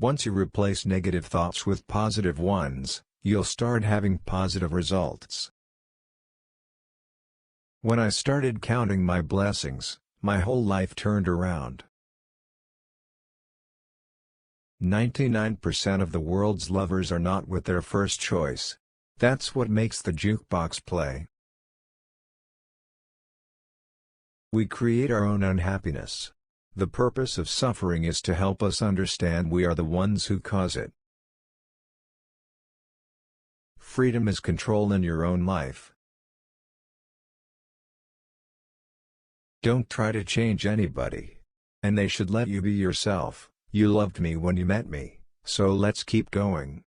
Once you replace negative thoughts with positive ones, you'll start having positive results. When I started counting my blessings, my whole life turned around. 99% of the world's lovers are not with their first choice. That's what makes the jukebox play. We create our own unhappiness. The purpose of suffering is to help us understand we are the ones who cause it. Freedom is control in your own life. Don't try to change anybody. And they should let you be yourself. You loved me when you met me, so let's keep going.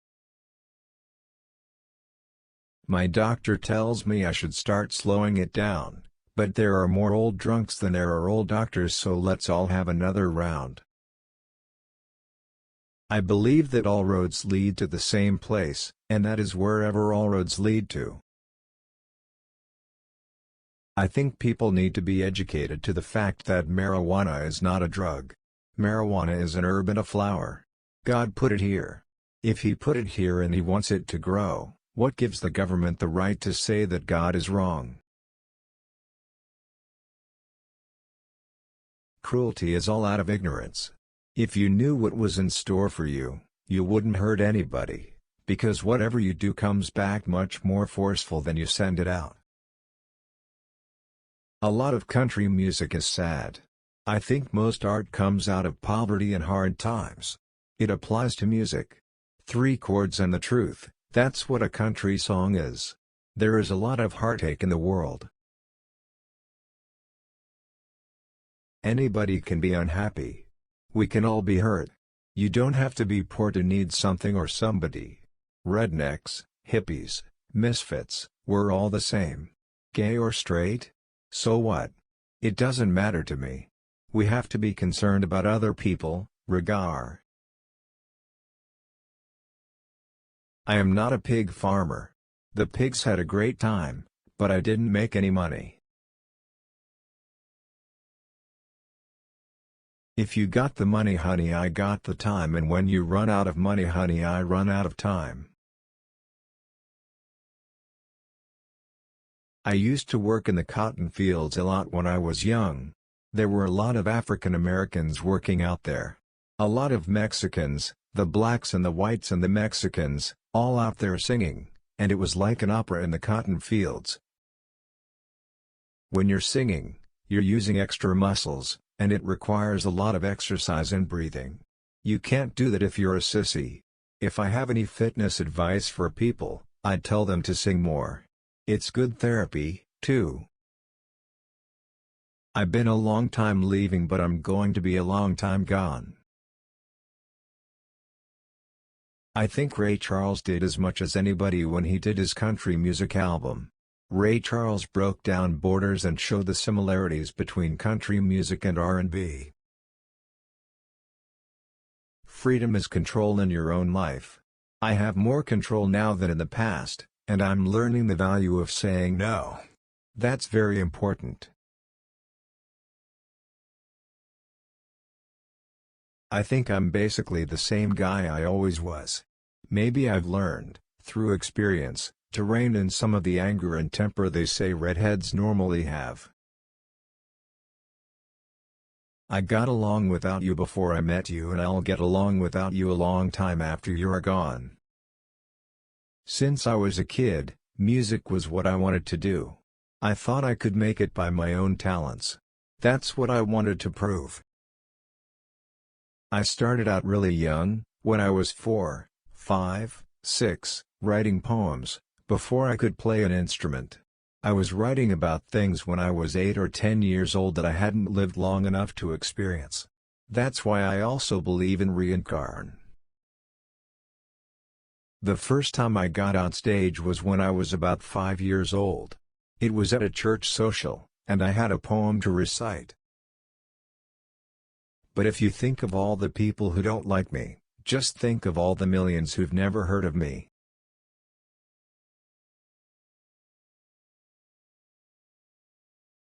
My doctor tells me I should start slowing it down. But there are more old drunks than there are old doctors, so let's all have another round. I believe that all roads lead to the same place, and that is wherever all roads lead to. I think people need to be educated to the fact that marijuana is not a drug. Marijuana is an herb and a flower. God put it here. If He put it here and He wants it to grow, what gives the government the right to say that God is wrong? Cruelty is all out of ignorance. If you knew what was in store for you, you wouldn't hurt anybody, because whatever you do comes back much more forceful than you send it out. A lot of country music is sad. I think most art comes out of poverty and hard times. It applies to music. 3 chords and the truth, that's what a country song is. There is a lot of heartache in the world. Anybody can be unhappy. We can all be hurt. You don't have to be poor to need something or somebody. Rednecks, hippies, misfits, we're all the same. Gay or straight? So what? It doesn't matter to me. We have to be concerned about other people, regar. I am not a pig farmer. The pigs had a great time, but I didn't make any money. If you got the money, honey, I got the time, and when you run out of money, honey, I run out of time. I used to work in the cotton fields a lot when I was young. There were a lot of African Americans working out there. A lot of Mexicans, the blacks and the whites and the Mexicans, all out there singing, and it was like an opera in the cotton fields. When you're singing, you're using extra muscles, and it requires a lot of exercise and breathing. You can't do that if you're a sissy. If I have any fitness advice for people, I'd tell them to sing more. It's good therapy, too. I've been a long time leaving, but I'm going to be a long time gone. I think Ray Charles did as much as anybody when he did his country music album. Ray Charles broke down borders and showed the similarities between country music and R&B. Freedom is control in your own life. I have more control now than in the past, and I'm learning the value of saying no. That's very important. I think I'm basically the same guy I always was. Maybe I've learned, through experience, to rein in some of the anger and temper they say redheads normally have. I got along without you before I met you, and I'll get along without you a long time after you're gone. Since I was a kid, music was what I wanted to do. I thought I could make it by my own talents. That's what I wanted to prove. I started out really young, when I was 4, 5, 6, writing poems, before I could play an instrument. I was writing about things when I was 8 or 10 years old that I hadn't lived long enough to experience. That's why I also believe in reincarnation. The first time I got on stage was when I was about 5 years old. It was at a church social, and I had a poem to recite. But if you think of all the people who don't like me, just think of all the millions who've never heard of me.